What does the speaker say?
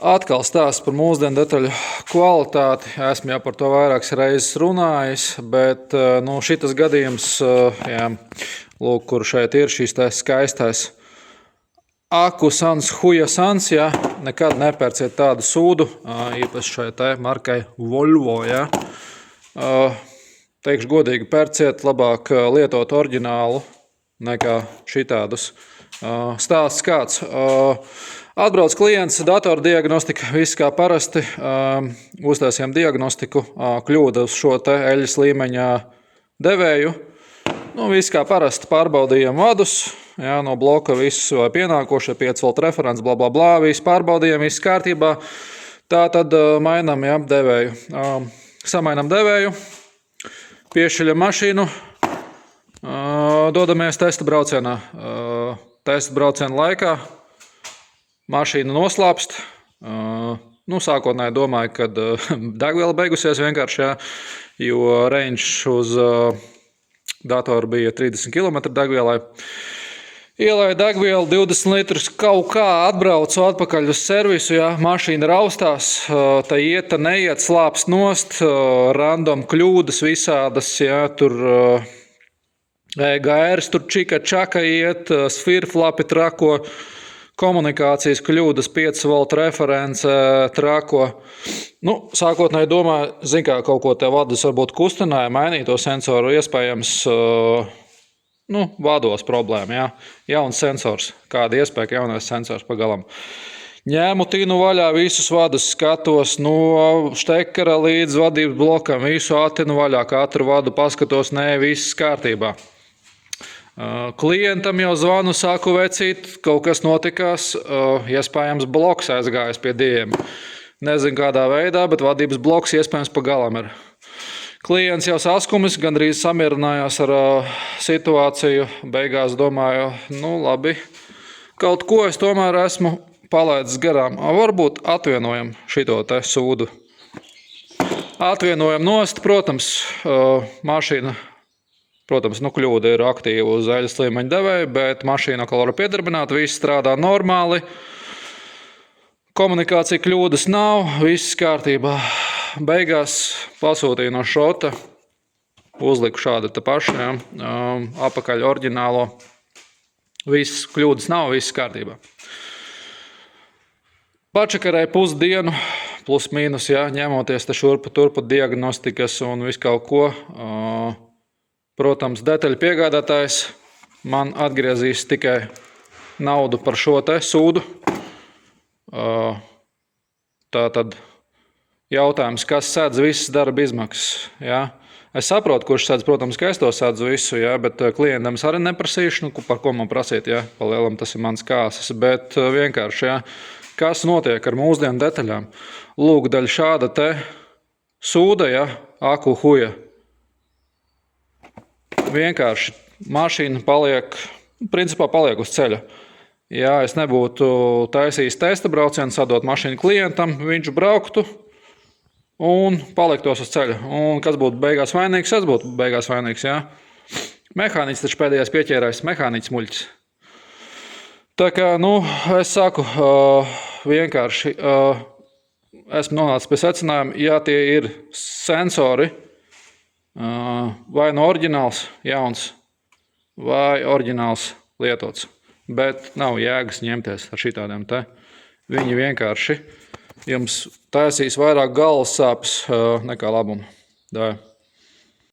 Atkal stāsts par mūsdienu detaļu kvalitāti. Esmu jau par to vairākas reizes runājis, bet šitas gadījums, lūk, kur šeit ir šīs skaistais Akusans, Hujasans, nekad nepērciet tādu sūdu, īpaši šai te markai Volvo, Teikšu godīgi, pērciet, labāk lietot oriģinālu nekā šitādus. Stāsts kāds. Atbrauc klients, datordiagnostika, viss kā parasti, uztaisījām diagnostiku, kļūda uz šo te eļas līmeņa devēju. Viss kā parasti, pārbaudījām vadus, no bloka viss vai pienākošie 5 volt referents, bla, bla, bla, viss pārbaudījām, viss kārtībā. Tā tad mainām, devēju. Samainām devēju, piešķiļam mašīnu, dodamies testa braucienā. Testa brauciena laikā mašīna noslāpst. Sākotnēji domāju, ka degviela beigusies vienkārši, jo range uz datoru bija 30 km degvielai. Ielēju degvielu 20 litrus, kaut kā atbraucu atpakaļ uz servisu, mašīna raustās, tā iet, tā neiet, slāpst nost, random kļūdas visādas, tur EGRs, tur čaka iet, sfirflapi trako, komunikācijas kļūdas, 5 volt reference trako. Sākotnēji domāju, kaut ko te vadus varbūt kustināja, mainīto sensoru iespējams, vados problēma, Jauns sensors, kāda iespēja, ka jaunais sensors pagalam. Ņēmu tinu vaļā visus vadus, skatos no štekara līdz vadības blokam, visu atinu vaļā, katru vadu paskatos, viss kārtībā. Klientam jau zvanu, saku vecīt, kaut kas notikās, iespējams bloks aizgājis pie dieviem. Nezinu kādā veidā, bet vadības bloks iespējams pagalam ir. Klients jau saskumis, gandrīz samierinājās ar situāciju, beigās domāju, labi, kaut ko es tomēr esmu palaidis garām. Varbūt atvienojam šito te sūdu. Atvienojam nost, protams, mašīna. Protams, kļūda ir aktīva uz eļas līmeņa devēja, bet mašīna atkal var piedarbināt, viss strādā normāli. Komunikācija kļūdas nav, viss kārtībā. Beigās pasūtīju no šota, uzliku šādu te pašu, apakaļ oriģinālo. Viss kļūdas nav, viss kārtībā. Pačakarēju pusdienu, plus mīnus, ņemoties te šurpa turpa diagnostikas un visu kaut ko. Protams, detaļu piegādātājs man atgriezīs tikai naudu par šo te sūdu. Tātad jautājums, kas sēdz visas darba izmaksas. Es saprotu, kurš sēdz, protams, ka es to sēdzu visu, bet klientam es arī neprasīšu, par ko man prasīt, pa lielam tas ir mans kāsas, bet vienkārši, kas notiek ar mūsdienu detaļām. Lūk, daļa šāda te sūda, Aku Huja. Vienkārši mašīna paliek uz ceļa. Ja es nebūtu taisījis testa braucienu, sadot mašīnu klientam, viņš brauktu un paliktos uz ceļa. Un kas būtu beigās vainīgs? Es būtu beigās vainīgs, Mehāniķis taču pēdējais pieķērājs, mehāniķis muļķis. Tā kā, es saku, vienkārši esmu nonācis pie secinājuma, ja tie ir sensori, vai no oriģināls jauns, vai oriģināls lietots. Bet nav jēgas ņemties ar šitādiem te. Viņi vienkārši jums taisīs vairāk galvas sāpes nekā labumu.